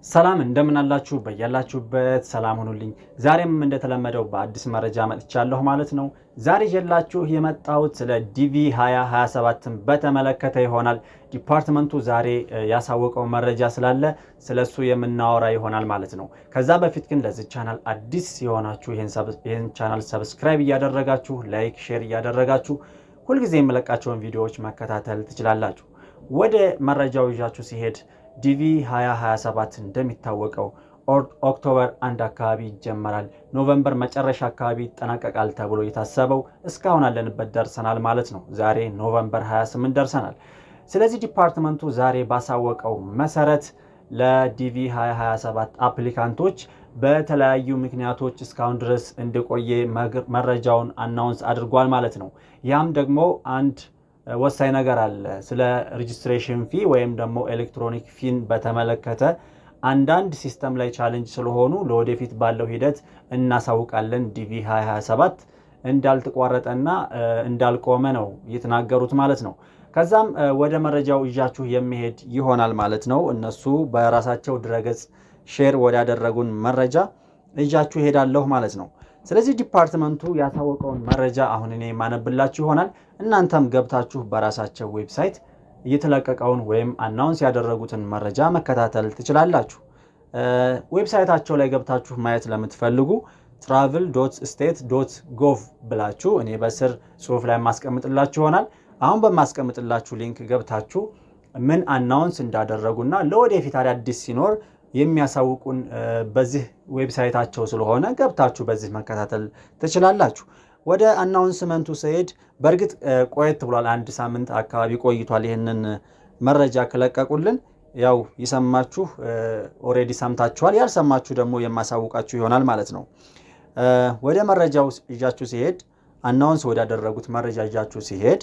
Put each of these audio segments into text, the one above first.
ሰላም እንደምን አላችሁ በያላችሁበት ሰላም ሁኑልኝ። ዛሬም እንደተለመደው በአዲስ መረጃ መጥቻለሁ ማለት ነው። ዛሬ ይዤላችሁ የመጣሁት ስለ ዲቪ 2027ን በተመለከተ ይሆናል። ዲፓርትመንቱ ዛሬ ያሳወቀው መረጃ ስላለ ስለሱ የምናወራ ይሆናል ማለት ነው። ከዛ በፊት ግን ለዚህ ቻናል አዲስ የሆናችሁ ይህን ቻናል ሰብስክራይብ እያደረጋችሁ ላይክ፣ ሼር እያደረጋችሁ ሁልጊዜ የምለቃቸውን ቪዲዮዎች መከታተል ትችላላችሁ። ወደ መረጃው ይዣችሁ ሲሄድ ዲቪ 2027 እንደሚታወቀው ኦክቶበር 1 አካባቢ ይጀመራል። ኖቨምበር መጨረሻ አካባቢ ይጠናቀቃል ተብሎ የታሰበው እስካሁን አለንበት ደርሰናል ማለት ነው። ዛሬ ኖቨምበር 28 ደርሰናል። ስለዚህ ዲፓርትመንቱ ዛሬ ባሳወቀው መሰረት ለዲቪ 2027 አፕሊካንቶች በተለያዩ ምክንያቶች እስካሁን ድረስ እንደቆየ መረጃውን አናውንስ አድርጓል ማለት ነው። ያም ደግሞ አንድ ወሳኝ ነገር አለ። ስለ ሬጂስትሬሽን ፊ ወይም ደግሞ ኤሌክትሮኒክ ፊን በተመለከተ አንዳንድ ሲስተም ላይ ቻሌንጅ ስለሆኑ ለወደፊት ባለው ሂደት እናሳውቃለን። ዲቪ 2027 እንዳልተቋረጠና እንዳልቆመ ነው የተናገሩት ማለት ነው። ከዛም ወደ መረጃው ይዣችሁ የሚሄድ ይሆናል ማለት ነው። እነሱ በራሳቸው ድረገጽ ሼር ወዳደረጉን መረጃ ይዣችሁ ሄዳለሁ ማለት ነው። ስለዚህ ዲፓርትመንቱ ያሳወቀውን መረጃ አሁን እኔ ማነብላችሁ ይሆናል። እናንተም ገብታችሁ በራሳቸው ዌብሳይት እየተለቀቀውን ወይም አናውንስ ያደረጉትን መረጃ መከታተል ትችላላችሁ። ዌብሳይታቸው ላይ ገብታችሁ ማየት ለምትፈልጉ travel.state.gov ብላችሁ እኔ በስር ጽሁፍ ላይ ማስቀምጥላችሁ ይሆናል። አሁን በማስቀምጥላችሁ ሊንክ ገብታችሁ ምን አናውንስ እንዳደረጉና ለወደፊት አዳዲስ ሲኖር የሚያሳውቁን በዚህ ዌብሳይታቸው ስለሆነ ገብታችሁ በዚህ መከታተል ትችላላችሁ። ወደ አናውንስመንቱ ስሄድ በእርግጥ ቆየት ብሏል። አንድ ሳምንት አካባቢ ቆይቷል። ይህንን መረጃ ከለቀቁልን ያው ይሰማችሁ ኦሬዲ ሰምታችኋል። ያልሰማችሁ ደግሞ የማሳውቃችሁ ይሆናል ማለት ነው። ወደ መረጃው ይዣችሁ ሲሄድ አናውንስ ወዳደረጉት መረጃ ይዣችሁ ሲሄድ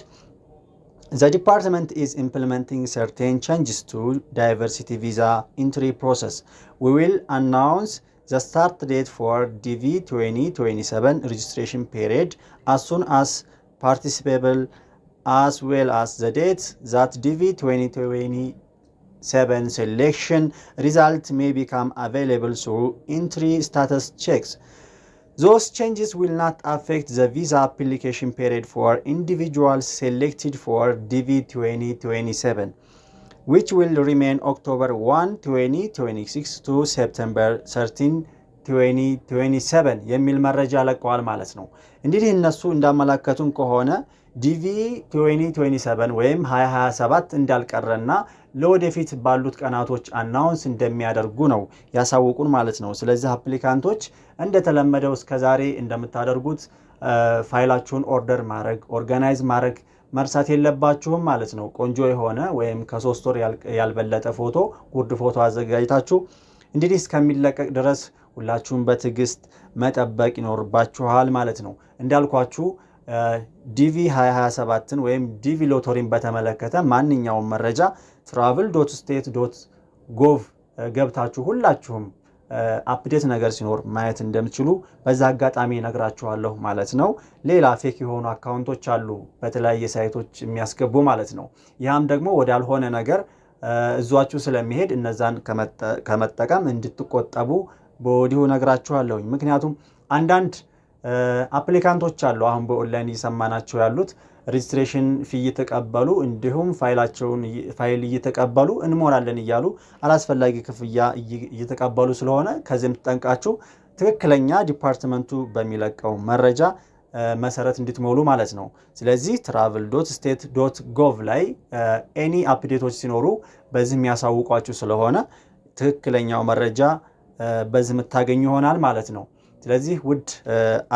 The department is implementing certain changes to diversity visa entry process. We will announce the start date for DV 2027 registration period as soon as participable, as well as the date that DV 2027 selection result may become available through entry status checks. Those changes will not affect the visa application period for individuals selected for DV 2027, which will remain October 1, 2026 to September 13, 2027 የሚል መረጃ ለቀዋል ማለት ነው። እንግዲህ እነሱ እንዳመላከቱን ከሆነ ዲቪ 2027 ወይም 2027 እንዳልቀረና ለወደፊት ባሉት ቀናቶች አናውንስ እንደሚያደርጉ ነው ያሳውቁን ማለት ነው። ስለዚህ አፕሊካንቶች እንደተለመደው እስከዛሬ እንደምታደርጉት ፋይላችሁን ኦርደር ማድረግ ኦርጋናይዝ ማድረግ መርሳት የለባችሁም ማለት ነው። ቆንጆ የሆነ ወይም ከ3 ወር ያልበለጠ ፎቶ ጉርድ ፎቶ አዘጋጅታችሁ እንግዲህ እስከሚለቀቅ ድረስ ሁላችሁም በትዕግስት መጠበቅ ይኖርባችኋል ማለት ነው። እንዳልኳችሁ ዲቪ 2027ን ወይም ዲቪ ሎተሪን በተመለከተ ማንኛውም መረጃ travel.state.gov ገብታችሁ ሁላችሁም አፕዴት ነገር ሲኖር ማየት እንደምትችሉ በዛ አጋጣሚ ነግራችኋለሁ ማለት ነው። ሌላ ፌክ የሆኑ አካውንቶች አሉ በተለያየ ሳይቶች የሚያስገቡ ማለት ነው። ያም ደግሞ ወዳልሆነ ነገር እዟችሁ ስለሚሄድ እነዛን ከመጠቀም እንድትቆጠቡ በወዲሁ ነግራችኋለሁ። ምክንያቱም አንዳንድ አፕሊካንቶች አሉ አሁን በኦንላይን እየሰማናቸው ያሉት ሬጅስትሬሽን ፊ እየተቀበሉ እንዲሁም ፋይል እየተቀበሉ እንሞላለን እያሉ አላስፈላጊ ክፍያ እየተቀበሉ ስለሆነ ከዚህም ተጠንቃችሁ ትክክለኛ ዲፓርትመንቱ በሚለቀው መረጃ መሰረት እንድትሞሉ ማለት ነው። ስለዚህ travel.state.gov ላይ ኤኒ አፕዴቶች ሲኖሩ በዚህ የሚያሳውቋችሁ ስለሆነ ትክክለኛው መረጃ በዚህ የምታገኙ ይሆናል ማለት ነው። ስለዚህ ውድ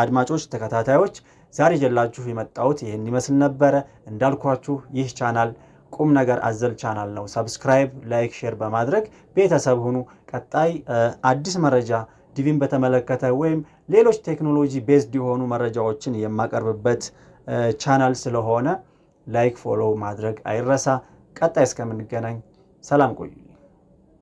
አድማጮች ተከታታዮች ዛሬ ይዤላችሁ የመጣሁት ይህን ይመስል ነበረ። እንዳልኳችሁ ይህ ቻናል ቁም ነገር አዘል ቻናል ነው። ሰብስክራይብ፣ ላይክ፣ ሼር በማድረግ ቤተሰብ ሁኑ። ቀጣይ አዲስ መረጃ ዲቪን በተመለከተ ወይም ሌሎች ቴክኖሎጂ ቤዝድ የሆኑ መረጃዎችን የማቀርብበት ቻናል ስለሆነ ላይክ፣ ፎሎው ማድረግ አይረሳ። ቀጣይ እስከምንገናኝ ሰላም ቆዩ።